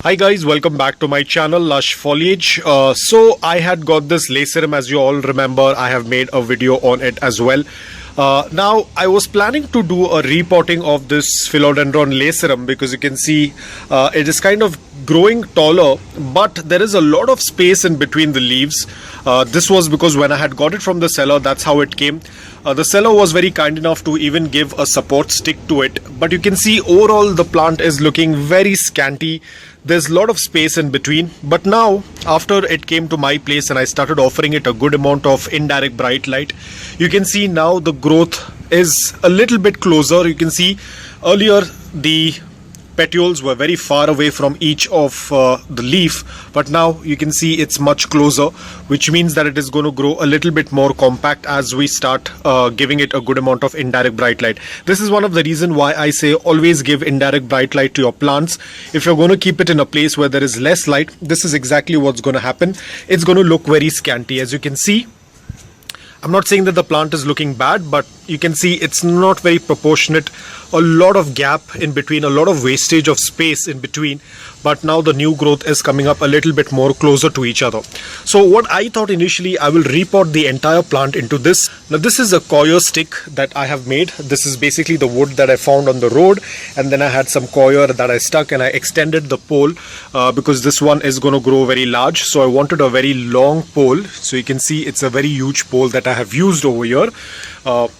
Hi guys, welcome back to my channel Lush Foliage. So I had got this lacerum, as you all remember. I have made a video on it as well. Now I was planning to do a repotting of this Philodendron Lacerum because you can see it is kind of growing taller, but there is a lot of space in between the leaves. This was because when I had got it from the seller, that's how it came. The seller was very kind enough to even give a support stick to it, but you can see overall the plant is looking very scanty. There's a lot of space in between, but now after it came to my place and I started offering it a good amount of indirect bright light, you can see now the growth is a little bit closer. You can see earlier the petioles were very far away from each of the leaf, but now you can see it's much closer, which means that it is going to grow a little bit more compact as we start giving it a good amount of indirect bright light. This is one of the reasons why I say always give indirect bright light to your plants. If you're going to keep it in a place where there is less light, this is exactly what's going to happen. It's going to look very scanty. As you can see, I'm not saying that the plant is looking bad, but you can see it's not very proportionate. A lot of gap in between, a lot of wastage of space in between, but now the new growth is coming up a little bit more closer to each other. So what I thought initially, I will repot the entire plant into this. Now this is a coir stick that I have made. This is basically the wood that I found on the road, and then I had some coir that I stuck and I extended the pole because this one is going to grow very large, so I wanted a very long pole. So you can see it's a very huge pole that I have used over here.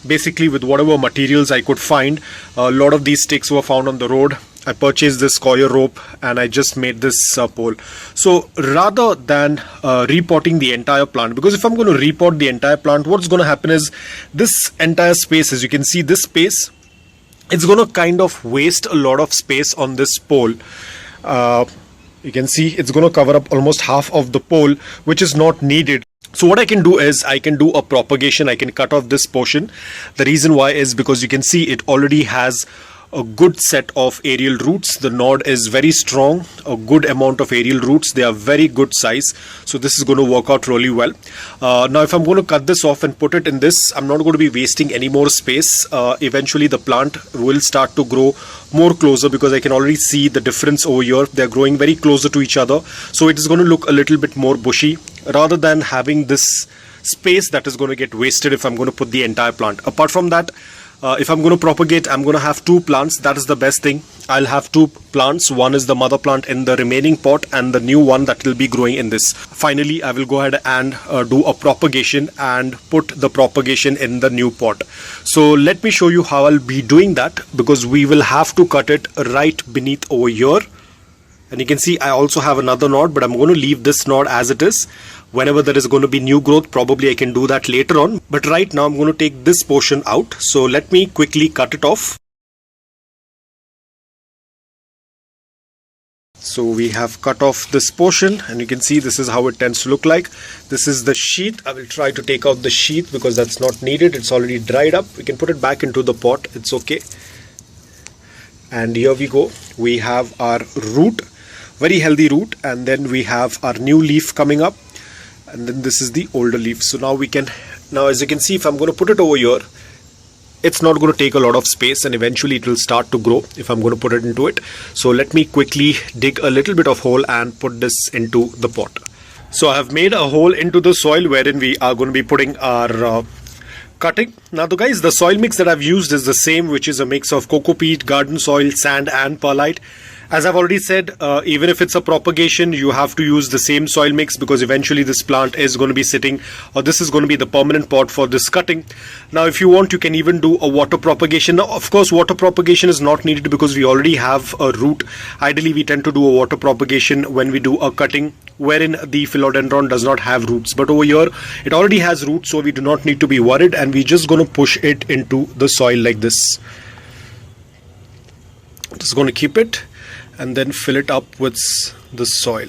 Basically with whatever materials I could find. A lot of these sticks were found on the road. I purchased this coir rope and I just made this pole. So rather than repotting the entire plant, because if I'm going to repot the entire plant, what's going to happen is this entire space, as you can see this space, it's going to kind of waste a lot of space on this pole. You can see it's going to cover up almost half of the pole, which is not needed. So what I can do is I can do a propagation. I can cut off this portion. The reason why is because you can see it already has a good set of aerial roots. The nod is very strong, a good amount of aerial roots. They are very good size. So this is going to work out really well. Now if I'm going to cut this off and put it in this, I'm not going to be wasting any more space. Eventually the plant will start to grow more closer because I can already see the difference over here. They're growing very closer to each other. So it is going to look a little bit more bushy rather than having this space that is going to get wasted if I'm going to put the entire plant. Apart from that, if I'm going to propagate, I'm going to have two plants. That is the best thing. I'll have two plants. One is the mother plant in the remaining pot and the new one that will be growing in this. Finally, I will go ahead and do a propagation and put the propagation in the new pot. So let me show you how I'll be doing that, because we will have to cut it right beneath over here. And you can see I also have another nod, but I'm going to leave this nod as it is. Whenever there is going to be new growth, probably I can do that later on. But right now I'm going to take this portion out. So let me quickly cut it off. So we have cut off this portion and you can see this is how it tends to look like. This is the sheath. I will try to take out the sheath because that's not needed. It's already dried up. We can put it back into the pot. It's okay. And here we go. We have our root, very healthy root, and then we have our new leaf coming up, and then this is the older leaf. So now we can, now as you can see, if I'm going to put it over here, it's not going to take a lot of space and eventually it will start to grow if I'm going to put it into it. So let me quickly dig a little bit of hole and put this into the pot. So I have made a hole into the soil wherein we are going to be putting our cutting. Now guys, the soil mix that I've used is the same, which is a mix of coco peat, garden soil, sand and perlite. As I've already said, even if it's a propagation, you have to use the same soil mix because eventually this plant is going to be sitting, or this is going to be the permanent pot for this cutting. Now if you want, you can even do a water propagation. Now of course water propagation is not needed because we already have a root. Ideally we tend to do a water propagation when we do a cutting wherein the philodendron does not have roots, but over here it already has roots, so we do not need to be worried, and we're just going to push it into the soil like this. Just going to keep it and then fill it up with the soil.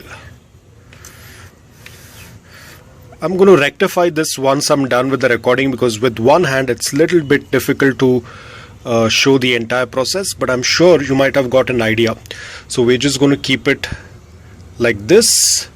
I'm going to rectify this once I'm done with the recording, because with one hand it's a little bit difficult to show the entire process, but I'm sure you might have got an idea. So we're just going to keep it like this.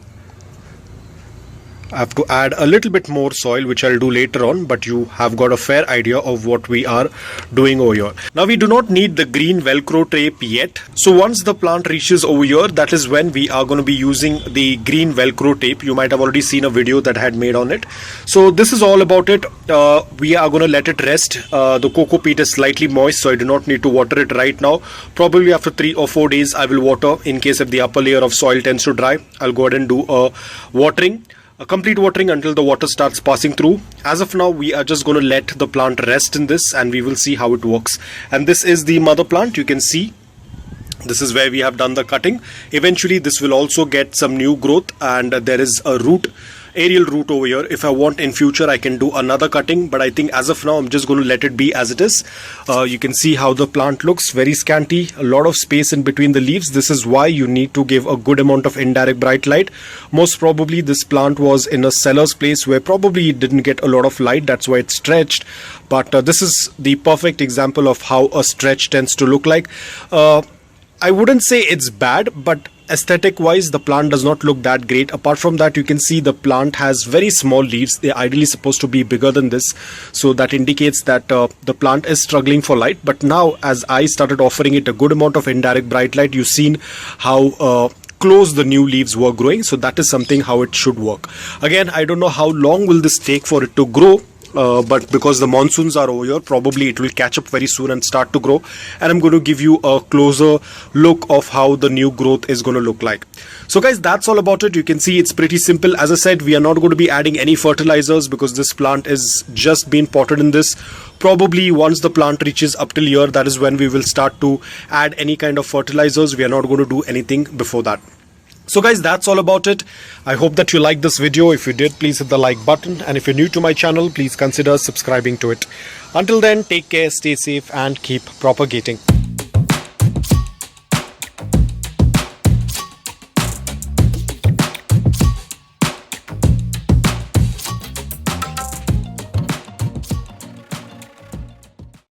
I have to add a little bit more soil, which I'll do later on, but you have got a fair idea of what we are doing over here. Now we do not need the green Velcro tape yet. So once the plant reaches over here, that is when we are going to be using the green Velcro tape. You might have already seen a video that I had made on it. So this is all about it. We are going to let it rest. The cocoa peat is slightly moist, so I do not need to water it right now. Probably after 3 or 4 days I will water. In case if the upper layer of soil tends to dry, I'll go ahead and do a watering. A complete watering until the water starts passing through. As of now, we are just going to let the plant rest in this, and we will see how it works. And this is the mother plant. You can see this is where we have done the cutting. Eventually this will also get some new growth, and there is a root, aerial root over here. If I want in future, I can do another cutting, but I think as of now I'm just going to let it be as it is. You can see how the plant looks, very scanty, a lot of space in between the leaves. This is why you need to give a good amount of indirect bright light. Most probably this plant was in a cellar's place where probably it didn't get a lot of light, that's why it stretched. But this is the perfect example of how a stretch tends to look like. I wouldn't say it's bad, but aesthetic wise the plant does not look that great. Apart from that, you can see the plant has very small leaves. They're ideally supposed to be bigger than this, so that indicates that the plant is struggling for light. But now as I started offering it a good amount of indirect bright light, you've seen how close the new leaves were growing. So that is something how it should work. Again, I don't know how long will this take for it to grow. But because the monsoons are over here, probably it will catch up very soon and start to grow. And I'm going to give you a closer look of how the new growth is going to look like. So guys, that's all about it. You can see it's pretty simple. As I said, we are not going to be adding any fertilizers because this plant is just been potted in this. Probably once the plant reaches up till here, that is when we will start to add any kind of fertilizers. We are not going to do anything before that. So guys, that's all about it. I hope that you liked this video. If you did, please hit the like button, and if you're new to my channel, please consider subscribing to it. Until then, take care, stay safe, and keep propagating.